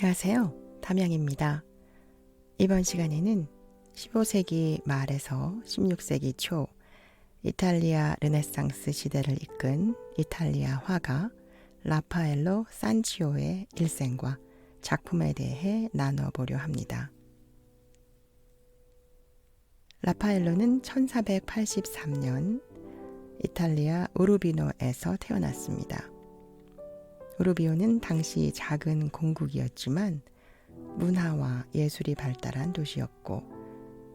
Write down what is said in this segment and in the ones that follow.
안녕하세요. 담양입니다. 이번 시간에는 15세기 말에서 16세기 초 이탈리아 르네상스 시대를 이끈 이탈리아 화가 라파엘로 산치오의 일생과 작품에 대해 나눠보려 합니다. 라파엘로는 1483년 이탈리아 우르비노에서 태어났습니다. 우르비오는 당시 작은 공국이었지만 문화와 예술이 발달한 도시였고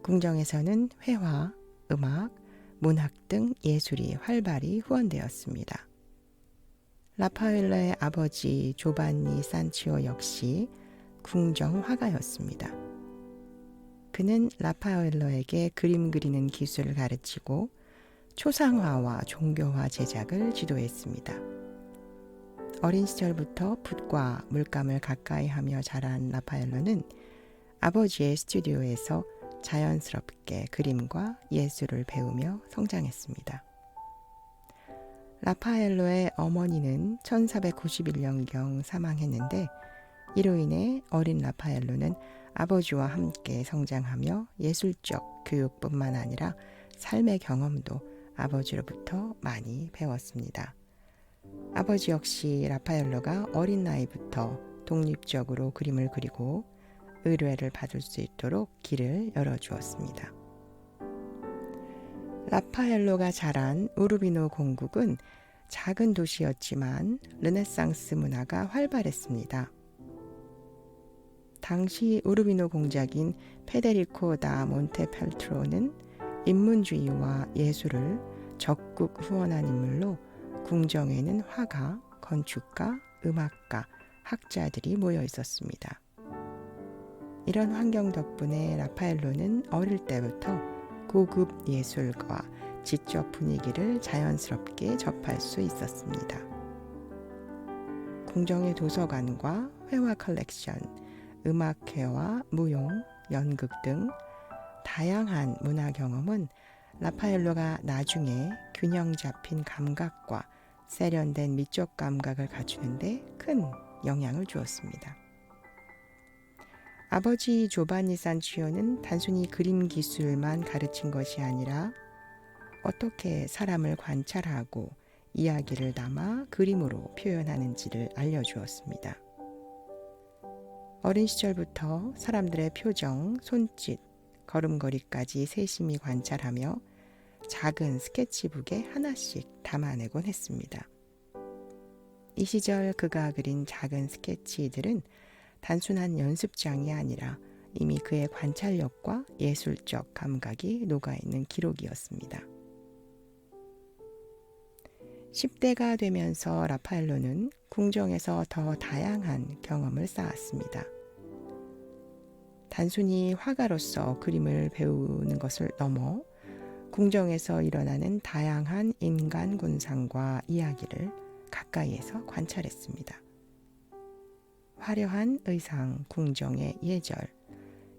궁정에서는 회화, 음악, 문학 등 예술이 활발히 후원되었습니다. 라파엘로의 아버지 조반니 산치오 역시 궁정 화가였습니다. 그는 라파엘로에게 그림 그리는 기술을 가르치고 초상화와 종교화 제작을 지도했습니다. 어린 시절부터 붓과 물감을 가까이 하며 자란 라파엘로는 아버지의 스튜디오에서 자연스럽게 그림과 예술을 배우며 성장했습니다. 라파엘로의 어머니는 1491년경 사망했는데 이로 인해 어린 라파엘로는 아버지와 함께 성장하며 예술적 교육뿐만 아니라 삶의 경험도 아버지로부터 많이 배웠습니다. 아버지 역시 라파엘로가 어린 나이부터 독립적으로 그림을 그리고 의뢰를 받을 수 있도록 길을 열어주었습니다. 라파엘로가 자란 우르비노 공국은 작은 도시였지만 르네상스 문화가 활발했습니다. 당시 우르비노 공작인 페데리코 다 몬테펠트로는 인문주의와 예술을 적극 후원한 인물로 궁정에는 화가, 건축가, 음악가, 학자들이 모여 있었습니다. 이런 환경 덕분에 라파엘로는 어릴 때부터 고급 예술과 지적 분위기를 자연스럽게 접할 수 있었습니다. 궁정의 도서관과 회화 컬렉션, 음악회와 무용, 연극 등 다양한 문화 경험은 라파엘로가 나중에 균형 잡힌 감각과 세련된 미적 감각을 갖추는데 큰 영향을 주었습니다. 아버지 조바니 산치오는 단순히 그림 기술만 가르친 것이 아니라 어떻게 사람을 관찰하고 이야기를 담아 그림으로 표현하는지를 알려주었습니다. 어린 시절부터 사람들의 표정, 손짓, 걸음걸이까지 세심히 관찰하며 작은 스케치북에 하나씩 담아내곤 했습니다. 이 시절 그가 그린 작은 스케치들은 단순한 연습장이 아니라 이미 그의 관찰력과 예술적 감각이 녹아있는 기록이었습니다. 10대가 되면서 라파엘로는 궁정에서 더 다양한 경험을 쌓았습니다. 단순히 화가로서 그림을 배우는 것을 넘어 궁정에서 일어나는 다양한 인간 군상과 이야기를 가까이에서 관찰했습니다. 화려한 의상, 궁정의 예절,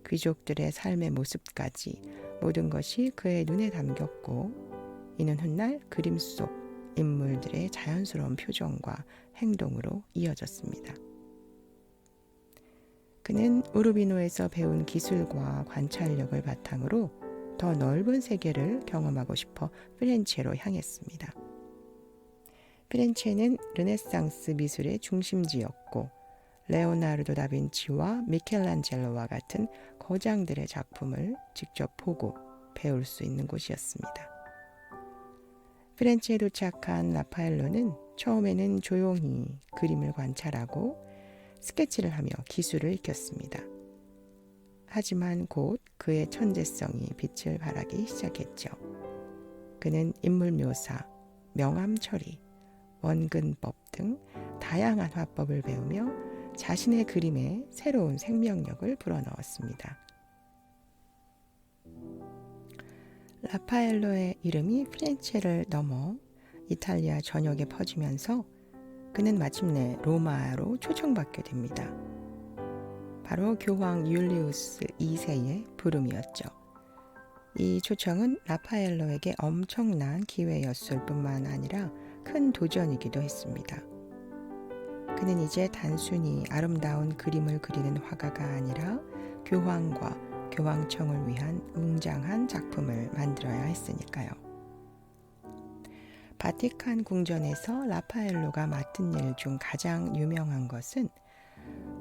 귀족들의 삶의 모습까지 모든 것이 그의 눈에 담겼고 이는 훗날 그림 속 인물들의 자연스러운 표정과 행동으로 이어졌습니다. 그는 우르비노에서 배운 기술과 관찰력을 바탕으로 더 넓은 세계를 경험하고 싶어 피렌체로 향했습니다. 피렌체는 르네상스 미술의 중심지였고 레오나르도 다빈치와 미켈란젤로와 같은 거장들의 작품을 직접 보고 배울 수 있는 곳이었습니다. 피렌체에 도착한 라파엘로는 처음에는 조용히 그림을 관찰하고 스케치를 하며 기술을 익혔습니다. 하지만 곧 그의 천재성이 빛을 발하기 시작했죠. 그는 인물 묘사, 명암 처리, 원근법 등 다양한 화법을 배우며 자신의 그림에 새로운 생명력을 불어넣었습니다. 라파엘로의 이름이 피렌체를 넘어 이탈리아 전역에 퍼지면서 그는 마침내 로마로 초청받게 됩니다. 바로 교황 율리우스 2세의 부름이었죠. 이 초청은 라파엘로에게 엄청난 기회였을 뿐만 아니라 큰 도전이기도 했습니다. 그는 이제 단순히 아름다운 그림을 그리는 화가가 아니라 교황과 교황청을 위한 웅장한 작품을 만들어야 했으니까요. 바티칸 궁전에서 라파엘로가 맡은 일 중 가장 유명한 것은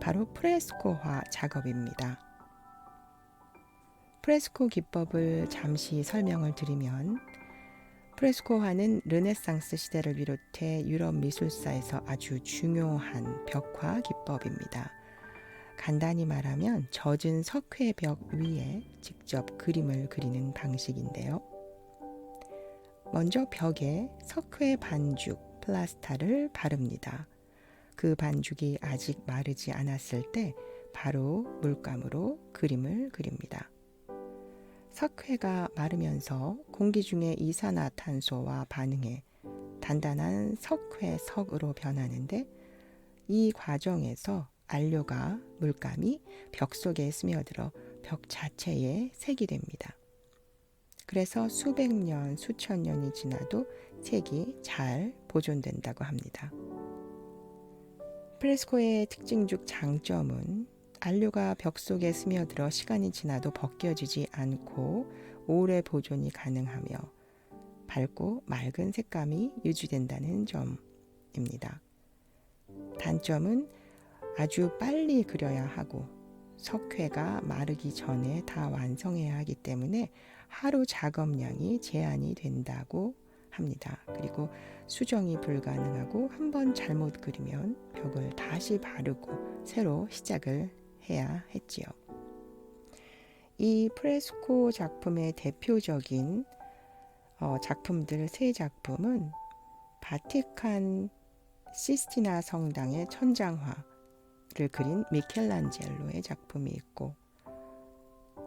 바로 프레스코화 작업입니다. 프레스코 기법을 잠시 설명을 드리면, 프레스코화는 르네상스 시대를 비롯해 유럽 미술사에서 아주 중요한 벽화 기법입니다. 간단히 말하면 젖은 석회벽 위에 직접 그림을 그리는 방식인데요. 먼저 벽에 석회 반죽, 플라스타를 바릅니다. 그 반죽이 아직 마르지 않았을 때 바로 물감으로 그림을 그립니다. 석회가 마르면서 공기 중에 이산화탄소와 반응해 단단한 석회석으로 변하는데, 이 과정에서 안료가 물감이 벽 속에 스며들어 벽 자체에 색이 됩니다. 그래서 수백 년, 수천 년이 지나도 색이 잘 보존된다고 합니다. 프레스코의 특징 중 장점은 안료가 벽 속에 스며들어 시간이 지나도 벗겨지지 않고 오래 보존이 가능하며 밝고 맑은 색감이 유지된다는 점입니다. 단점은 아주 빨리 그려야 하고 석회가 마르기 전에 다 완성해야 하기 때문에 하루 작업량이 제한이 된다고 합니다. 그리고 수정이 불가능하고 한번 잘못 그리면 벽을 다시 바르고 새로 시작을 해야 했지요. 이 프레스코 작품의 대표적인 작품들 세 작품은 바티칸 시스티나 성당의 천장화를 그린 미켈란젤로의 작품이 있고,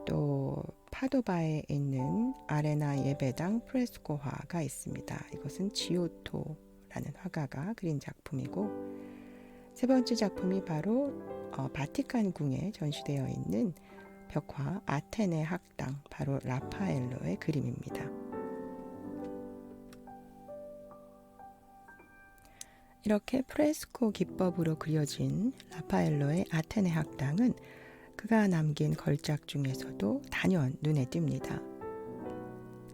또 파도바에 있는 아레나 예배당 프레스코화가 있습니다. 이것은 지오토라는 화가가 그린 작품이고, 세 번째 작품이 바로 바티칸 궁에 전시되어 있는 벽화 아테네 학당, 바로 라파엘로의 그림입니다. 이렇게 프레스코 기법으로 그려진 라파엘로의 아테네 학당은 그가 남긴 걸작 중에서도 단연 눈에 띕니다.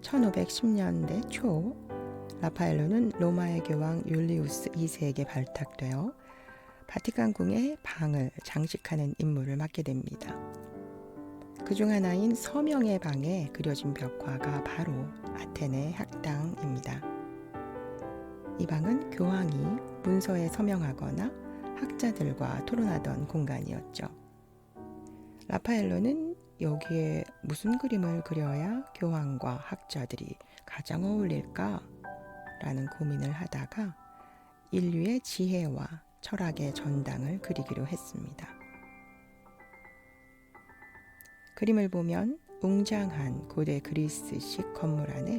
1510년대 초 라파엘로는 로마의 교황 율리우스 2세에게 발탁되어 바티칸 궁의 방을 장식하는 임무를 맡게 됩니다. 그중 하나인 서명의 방에 그려진 벽화가 바로 아테네 학당입니다. 이 방은 교황이 문서에 서명하거나 학자들과 토론하던 공간이었죠. 라파엘로는 여기에 무슨 그림을 그려야 교황과 학자들이 가장 어울릴까? 라는 고민을 하다가 인류의 지혜와 철학의 전당을 그리기로 했습니다. 그림을 보면 웅장한 고대 그리스식 건물 안에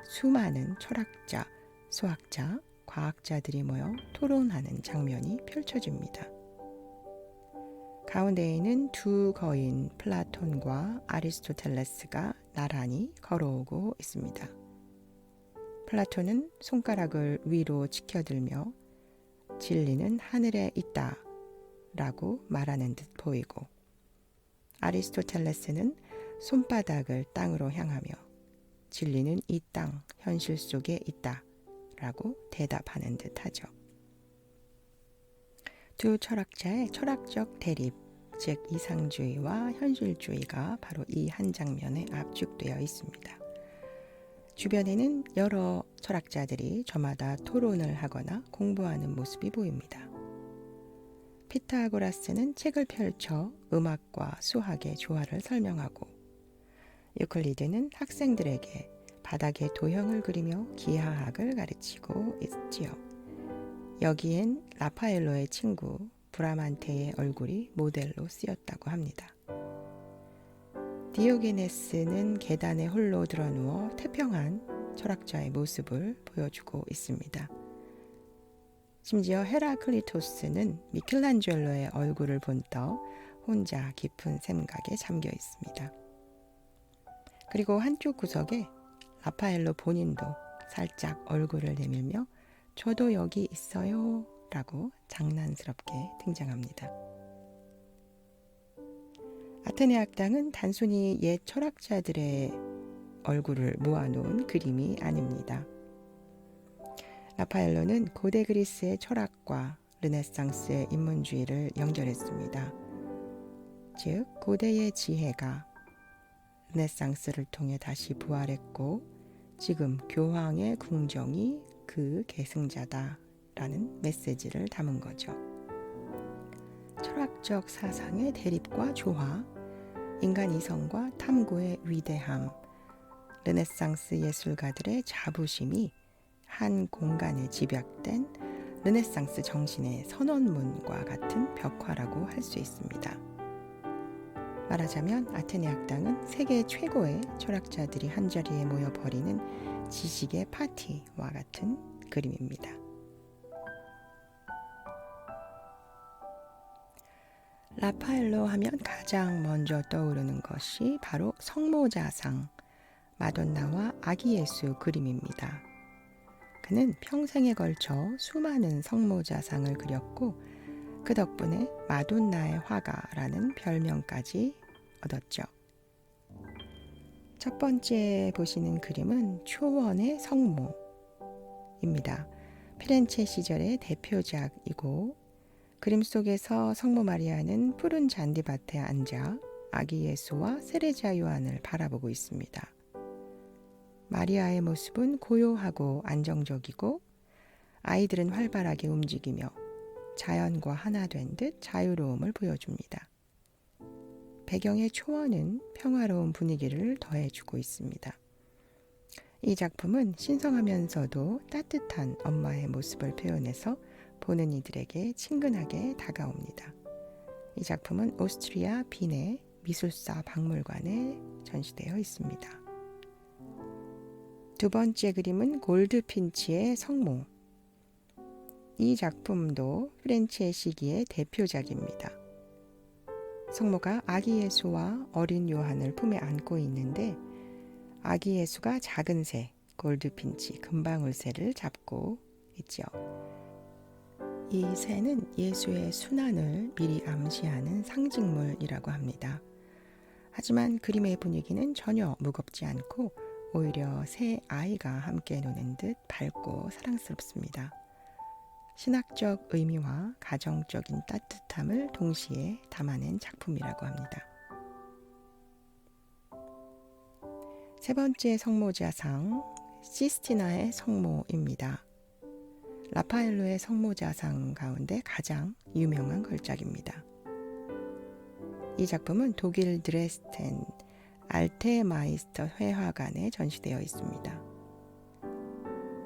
수많은 철학자, 수학자, 과학자들이 모여 토론하는 장면이 펼쳐집니다. 가운데에는 두 거인 플라톤과 아리스토텔레스가 나란히 걸어오고 있습니다. 플라톤은 손가락을 위로 치켜들며 진리는 하늘에 있다 라고 말하는 듯 보이고, 아리스토텔레스는 손바닥을 땅으로 향하며 진리는 이 땅, 현실 속에 있다 라고 대답하는 듯 하죠. 두 철학자의 철학적 대립, 즉 이상주의와 현실주의가 바로 이 한 장면에 압축되어 있습니다. 주변에는 여러 철학자들이 저마다 토론을 하거나 공부하는 모습이 보입니다. 피타고라스는 책을 펼쳐 음악과 수학의 조화를 설명하고, 유클리드는 학생들에게 바닥에 도형을 그리며 기하학을 가르치고 있지요. 여기엔 라파엘로의 친구 브라만테의 얼굴이 모델로 쓰였다고 합니다. 디오게네스는 계단에 홀로 드러누워 태평한 철학자의 모습을 보여주고 있습니다. 심지어 헤라클리토스는 미켈란젤로의 얼굴을 본떠 혼자 깊은 생각에 잠겨 있습니다. 그리고 한쪽 구석에 라파엘로 본인도 살짝 얼굴을 내밀며 저도 여기 있어요 라고 장난스럽게 등장합니다. 아테네 학당은 단순히 옛 철학자들의 얼굴을 모아놓은 그림이 아닙니다. 라파엘로는 고대 그리스의 철학과 르네상스의 인문주의를 연결했습니다. 즉, 고대의 지혜가 르네상스를 통해 다시 부활했고 지금 교황의 궁정이 그 계승자다라는 메시지를 담은 거죠. 철학적 사상의 대립과 조화, 인간 이성과 탐구의 위대함, 르네상스 예술가들의 자부심이 한 공간에 집약된 르네상스 정신의 선언문과 같은 벽화라고 할 수 있습니다. 말하자면 아테네 학당은 세계 최고의 철학자들이 한자리에 모여 벌이는 지식의 파티와 같은 그림입니다. 라파엘로 하면 가장 먼저 떠오르는 것이 바로 성모자상, 마돈나와 아기 예수 그림입니다. 그는 평생에 걸쳐 수많은 성모자상을 그렸고 그 덕분에 마돈나의 화가라는 별명까지 얻었죠. 첫 번째 보시는 그림은 초원의 성모입니다. 피렌체 시절의 대표작이고 그림 속에서 성모 마리아는 푸른 잔디밭에 앉아 아기 예수와 세례자 요한을 바라보고 있습니다. 마리아의 모습은 고요하고 안정적이고 아이들은 활발하게 움직이며 자연과 하나 된 듯 자유로움을 보여줍니다. 배경의 초원은 평화로운 분위기를 더해주고 있습니다. 이 작품은 신성하면서도 따뜻한 엄마의 모습을 표현해서 보는 이들에게 친근하게 다가옵니다. 이 작품은 오스트리아 빈의 미술사 박물관에 전시되어 있습니다. 두 번째 그림은 골드핀치의 성모. 이 작품도 프렌체 시기의 대표작입니다. 성모가 아기 예수와 어린 요한을 품에 안고 있는데 아기 예수가 작은 새, 골드핀치, 금방울새를 잡고 있죠. 이 새는 예수의 순환을 미리 암시하는 상징물이라고 합니다. 하지만 그림의 분위기는 전혀 무겁지 않고 오히려 새 아이가 함께 노는 듯 밝고 사랑스럽습니다. 신학적 의미와 가정적인 따뜻함을 동시에 담아낸 작품이라고 합니다. 세 번째 성모자상, 시스티나의 성모입니다. 라파엘로의 성모자상 가운데 가장 유명한 걸작입니다. 이 작품은 독일 드레스덴 알테마이스터 회화관에 전시되어 있습니다.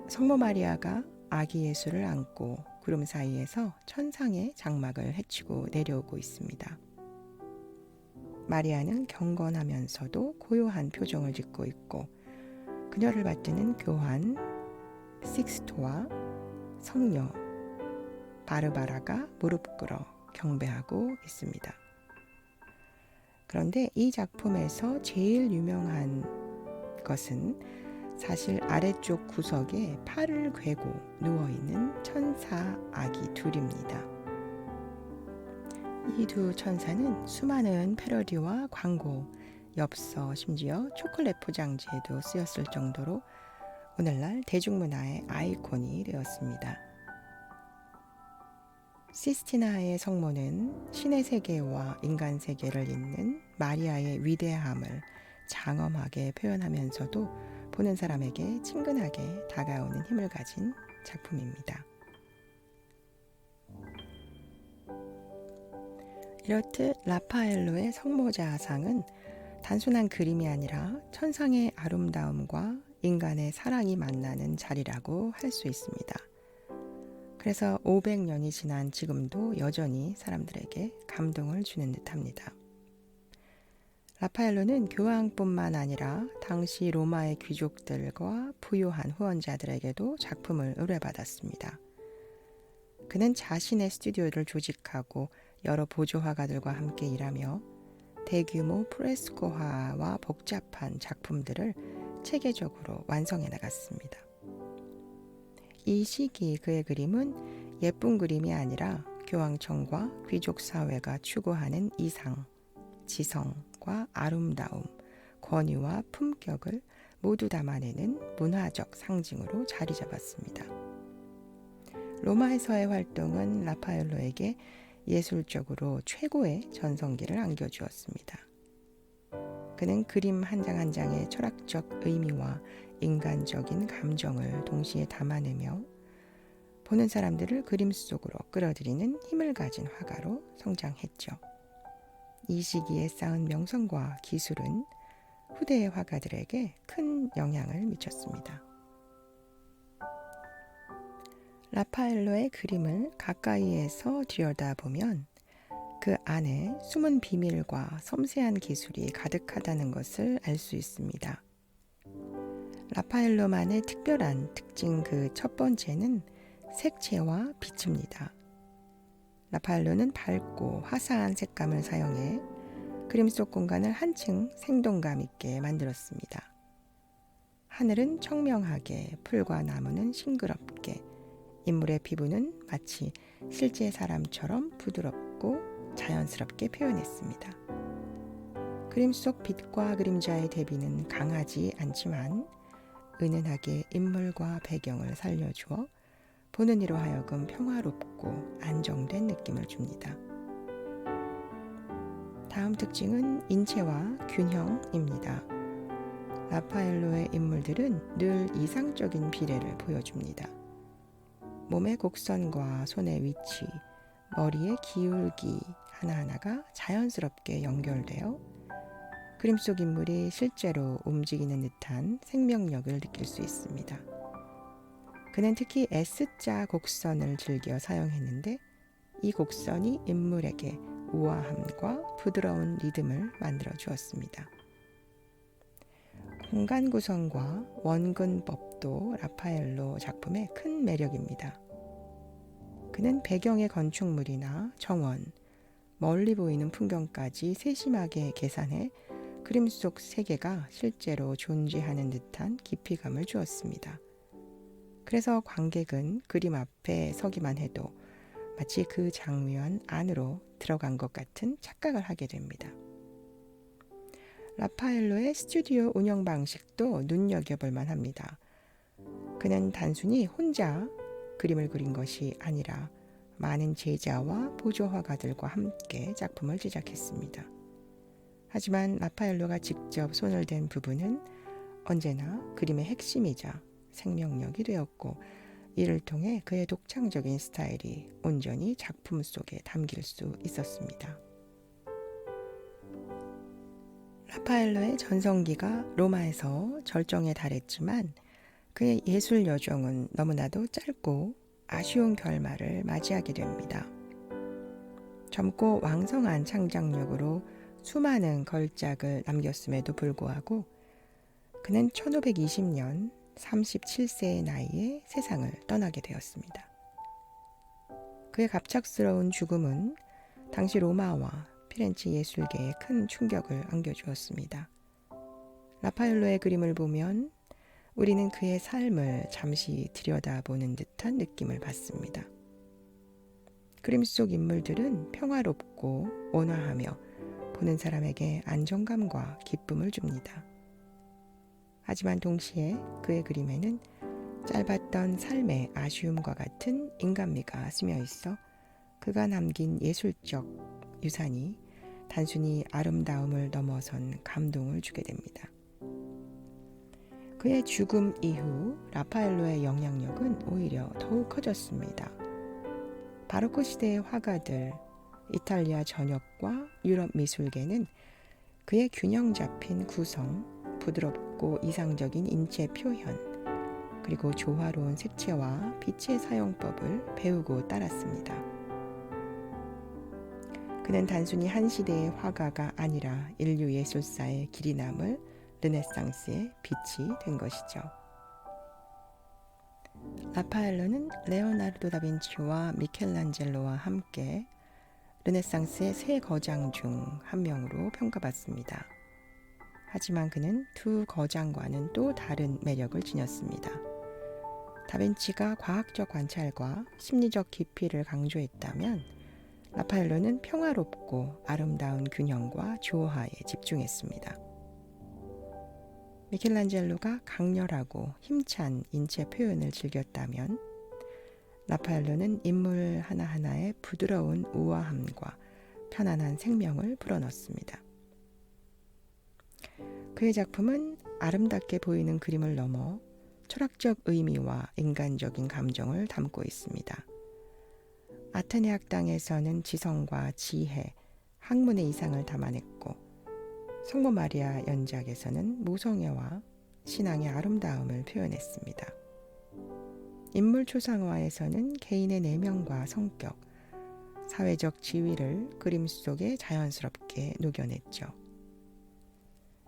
성모 마리아가 아기 예수를 안고 구름 사이에서 천상의 장막을 헤치고 내려오고 있습니다. 마리아는 경건하면서도 고요한 표정을 짓고 있고 그녀를 받드는 교환 식스토와 성녀 바르바라가 무릎 꿇어 경배하고 있습니다. 그런데 이 작품에서 제일 유명한 것은 사실 아래쪽 구석에 팔을 괴고 누워있는 천사 아기 둘입니다. 이 두 천사는 수많은 패러디와 광고, 엽서, 심지어 초콜릿 포장지에도 쓰였을 정도로 오늘날 대중문화의 아이콘이 되었습니다. 시스티나의 성모는 신의 세계와 인간 세계를 잇는 마리아의 위대함을 장엄하게 표현하면서도 보는 사람에게 친근하게 다가오는 힘을 가진 작품입니다. 이렇듯 라파엘로의 성모자상은 단순한 그림이 아니라 천상의 아름다움과 인간의 사랑이 만나는 자리라고 할 수 있습니다. 그래서 500년이 지난 지금도 여전히 사람들에게 감동을 주는 듯합니다. 라파엘로는 교황뿐만 아니라 당시 로마의 귀족들과 부유한 후원자들에게도 작품을 의뢰받았습니다. 그는 자신의 스튜디오를 조직하고 여러 보조 화가들과 함께 일하며 대규모 프레스코화와 복잡한 작품들을 체계적으로 완성해 나갔습니다. 이 시기 그의 그림은 예쁜 그림이 아니라 교황청과 귀족 사회가 추구하는 이상, 지성과 아름다움, 권위와 품격을 모두 담아내는 문화적 상징으로 자리 잡았습니다. 로마에서의 활동은 라파엘로에게 예술적으로 최고의 전성기를 안겨주었습니다. 그는 그림 한 장 한 장의 철학적 의미와 인간적인 감정을 동시에 담아내며 보는 사람들을 그림 속으로 끌어들이는 힘을 가진 화가로 성장했죠. 이 시기에 쌓은 명성과 기술은 후대의 화가들에게 큰 영향을 미쳤습니다. 라파엘로의 그림을 가까이에서 들여다보면 그 안에 숨은 비밀과 섬세한 기술이 가득하다는 것을 알 수 있습니다. 라파엘로만의 특별한 특징 그 첫 번째는 색채와 빛입니다. 라파엘로는 밝고 화사한 색감을 사용해 그림 속 공간을 한층 생동감 있게 만들었습니다. 하늘은 청명하게, 풀과 나무는 싱그럽게, 인물의 피부는 마치 실제 사람처럼 부드럽고 자연스럽게 표현했습니다. 그림 속 빛과 그림자의 대비는 강하지 않지만 은은하게 인물과 배경을 살려주어 보는 이로 하여금 평화롭고 안정된 느낌을 줍니다. 다음 특징은 인체와 균형입니다. 라파엘로의 인물들은 늘 이상적인 비례를 보여줍니다. 몸의 곡선과 손의 위치, 머리의 기울기 하나하나가 자연스럽게 연결되어 그림 속 인물이 실제로 움직이는 듯한 생명력을 느낄 수 있습니다. 그는 특히 S자 곡선을 즐겨 사용했는데 이 곡선이 인물에게 우아함과 부드러운 리듬을 만들어 주었습니다. 공간 구성과 원근법도 라파엘로 작품의 큰 매력입니다. 그는 배경의 건축물이나 정원, 멀리 보이는 풍경까지 세심하게 계산해 그림 속 세계가 실제로 존재하는 듯한 깊이감을 주었습니다. 그래서 관객은 그림 앞에 서기만 해도 마치 그 장면 안으로 들어간 것 같은 착각을 하게 됩니다. 라파엘로의 스튜디오 운영 방식도 눈여겨볼 만합니다. 그는 단순히 혼자 그림을 그린 것이 아니라 많은 제자와 보조 화가들과 함께 작품을 제작했습니다. 하지만 라파엘로가 직접 손을 댄 부분은 언제나 그림의 핵심이자 생명력이 되었고 이를 통해 그의 독창적인 스타일이 온전히 작품 속에 담길 수 있었습니다. 라파엘로의 전성기가 로마에서 절정에 달했지만 그의 예술 여정은 너무나도 짧고 아쉬운 결말을 맞이하게 됩니다. 젊고 왕성한 창작력으로 수많은 걸작을 남겼음에도 불구하고 그는 1520년 37세의 나이에 세상을 떠나게 되었습니다. 그의 갑작스러운 죽음은 당시 로마와 피렌체 예술계에 큰 충격을 안겨주었습니다. 라파엘로의 그림을 보면 우리는 그의 삶을 잠시 들여다보는 듯한 느낌을 받습니다. 그림 속 인물들은 평화롭고 온화하며 보는 사람에게 안정감과 기쁨을 줍니다. 하지만 동시에 그의 그림에는 짧았던 삶의 아쉬움과 같은 인간미가 스며 있어 그가 남긴 예술적 유산이 단순히 아름다움을 넘어선 감동을 주게 됩니다. 그의 죽음 이후 라파엘로의 영향력은 오히려 더욱 커졌습니다. 바로크 시대의 화가들, 이탈리아 전역과 유럽 미술계는 그의 균형 잡힌 구성, 부드럽고 이상적인 인체 표현, 그리고 조화로운 색채와 빛의 사용법을 배우고 따랐습니다. 그는 단순히 한 시대의 화가가 아니라 인류 예술사의 길이 남을 르네상스의 빛이 된 것이죠. 라파엘로는 레오나르도 다빈치와 미켈란젤로와 함께 르네상스의 세 거장 중 한 명으로 평가받습니다. 하지만 그는 두 거장과는 또 다른 매력을 지녔습니다. 다빈치가 과학적 관찰과 심리적 깊이를 강조했다면 라파엘로는 평화롭고 아름다운 균형과 조화에 집중했습니다. 미켈란젤로가 강렬하고 힘찬 인체 표현을 즐겼다면 라파엘로는 인물 하나하나의 부드러운 우아함과 편안한 생명을 불어넣습니다. 그의 작품은 아름답게 보이는 그림을 넘어 철학적 의미와 인간적인 감정을 담고 있습니다. 아테네 학당에서는 지성과 지혜, 학문의 이상을 담아냈고 성모 마리아 연작에서는 모성애와 신앙의 아름다움을 표현했습니다. 인물 초상화에서는 개인의 내면과 성격, 사회적 지위를 그림 속에 자연스럽게 녹여냈죠.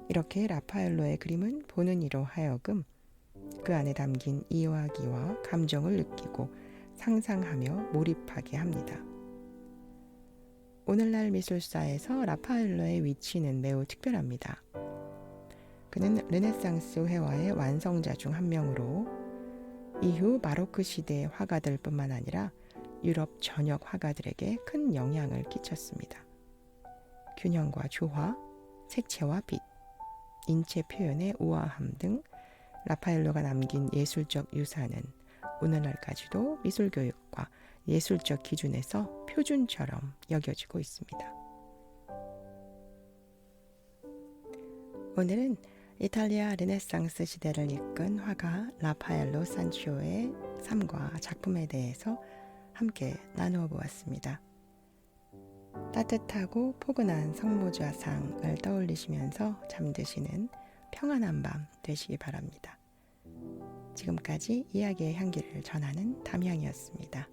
이렇게 라파엘로의 그림은 보는 이로 하여금 그 안에 담긴 이야기와 감정을 느끼고 상상하며 몰입하게 합니다. 오늘날 미술사에서 라파엘로의 위치는 매우 특별합니다. 그는 르네상스 회화의 완성자 중 한 명으로 이후 바로크 시대의 화가들 뿐만 아니라 유럽 전역 화가들에게 큰 영향을 끼쳤습니다. 균형과 조화, 색채와 빛, 인체 표현의 우아함 등 라파엘로가 남긴 예술적 유산은 오늘날까지도 미술교육과 예술적 기준에서 표준처럼 여겨지고 있습니다. 오늘은 이탈리아 르네상스 시대를 이끈 화가 라파엘로 산치오의 삶과 작품에 대해서 함께 나누어 보았습니다. 따뜻하고 포근한 성모좌상을 떠올리시면서 잠드시는 평안한 밤 되시기 바랍니다. 지금까지 이야기의 향기를 전하는 담양이었습니다.